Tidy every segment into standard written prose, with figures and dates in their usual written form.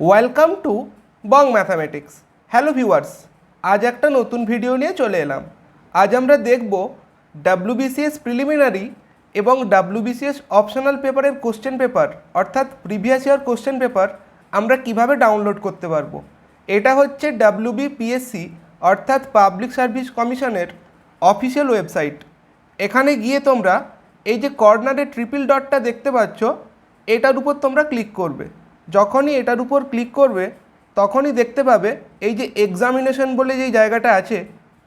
Welcome to Bong mathematics. Hello viewers, আজ একটা নতুন ভিডিও নিয়ে চলে এলাম। আজ আমরা দেখব ডাব্লিউবিসিএস প্রিলিমিনারি এবং ডাব্লিউবিসিএস অপশনাল পেপারের কোশ্চেন পেপার অর্থাৎ প্রিভিয়াস ইয়ার কোশ্চেন পেপার আমরা কিভাবে ডাউনলোড করতে পারবো। এটা হচ্ছে ডাব্লিউবিপিএসসি অর্থাৎ পাবলিক সার্ভিস কমিশনের অফিসিয়াল ওয়েবসাইট। এখানে গিয়ে তোমরা এই যে কর্নারে ট্রিপল ডটটা দেখতে পাচ্ছ, এটার উপর তোমরা ক্লিক করবে। যখনই এটার উপর ক্লিক করবে তখনই দেখতে পাবে এই যে এক্সামিনেশন বলে যেই জায়গাটা আছে,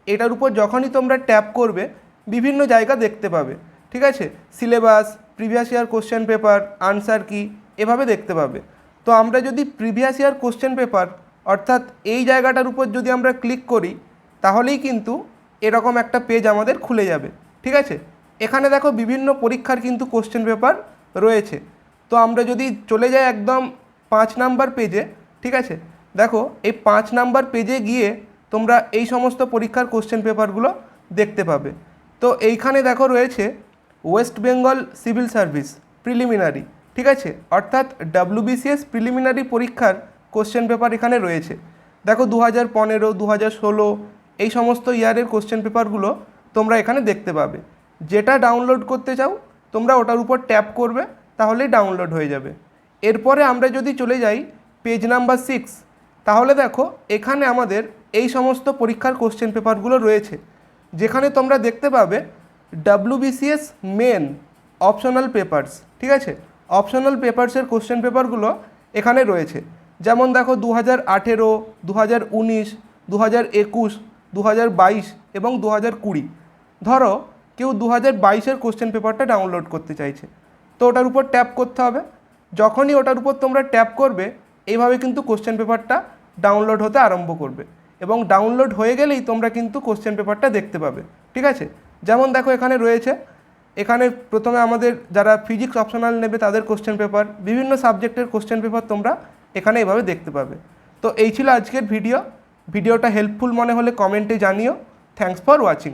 এটার উপর যখনই তোমরা ট্যাপ করবে বিভিন্ন জায়গা দেখতে পাবে। ঠিক আছে, syllabus, previous year question paper, answer কি, এভাবে দেখতে পাবে। তো আমরা যদি প্রিভিয়াস ইয়ার কোশ্চেন পেপার অর্থাৎ এই জায়গাটার উপর যদি আমরা ক্লিক করি তাহলেই কিন্তু এরকম একটা পেজ আমাদের খুলে যাবে। ঠিক আছে, এখানে দেখো বিভিন্ন পরীক্ষার কিন্তু কোশ্চেন পেপার রয়েছে। তো আমরা যদি চলে যাই একদম 5 নাম্বার পেজে, ঠিক আছে, দেখো এই 5 নাম্বার পেজে গিয়ে তোমরা এই সমস্ত পরীক্ষার কোশ্চেন পেপারগুলো দেখতে পাবে। তো এইখানে দেখো রয়েছে West Bengal civil service preliminary, ঠিক আছে, অর্থাৎ ডাব্লিউবিসিএস প্রিলিমিনারি পরীক্ষার কোশ্চেন পেপার এখানে রয়েছে। দেখো 2015, 2016 এই সমস্ত ইয়ারের কোশ্চেন পেপারগুলো তোমরা এখানে দেখতে পাবে। যেটা ডাউনলোড করতে চাও তোমরা ওটার উপর ট্যাপ করবে, তাহলেই ডাউনলোড হয়ে যাবে। এরপরে আমরা যদি চলে যাই পেজ নাম্বার 6, তাহলে দেখো এখানে আমাদের এই সমস্ত পরীক্ষার কোশ্চেন পেপারগুলো রয়েছে, যেখানে তোমরা দেখতে পাবে ডাব্লিউবিসিএস মেন অপশনাল পেপারস। ঠিক আছে, অপশনাল পেপারসের কোশ্চেন পেপারগুলো এখানে রয়েছে। যেমন দেখো 2018, 2019, 2021, 2022 এবং 2020। ধরো কেউ 2022-এর কোশ্চেন পেপারটা ডাউনলোড করতে চাইছে, তো ওটার উপর ট্যাপ করতে হবে। যখনই ওটার উপর তোমরা ট্যাপ করবে এইভাবে কিন্তু কোশ্চেন পেপারটা ডাউনলোড হতে আরম্ভ করবে, এবং ডাউনলোড হয়ে গেলেই তোমরা কিন্তু কোশ্চেন পেপারটা দেখতে পাবে। ঠিক আছে, যেমন দেখো এখানে রয়েছে, এখানে প্রথমে আমাদের যারা ফিজিক্স অপশনাল নেবে তাদের কোশ্চেন পেপার, বিভিন্ন সাবজেক্টের কোশ্চেন পেপার তোমরা এখানে এভাবে দেখতে পাবে। তো এই ছিল আজকের ভিডিওটা হেল্পফুল মনে হলে কমেন্টে জানিও। Thanks for watching.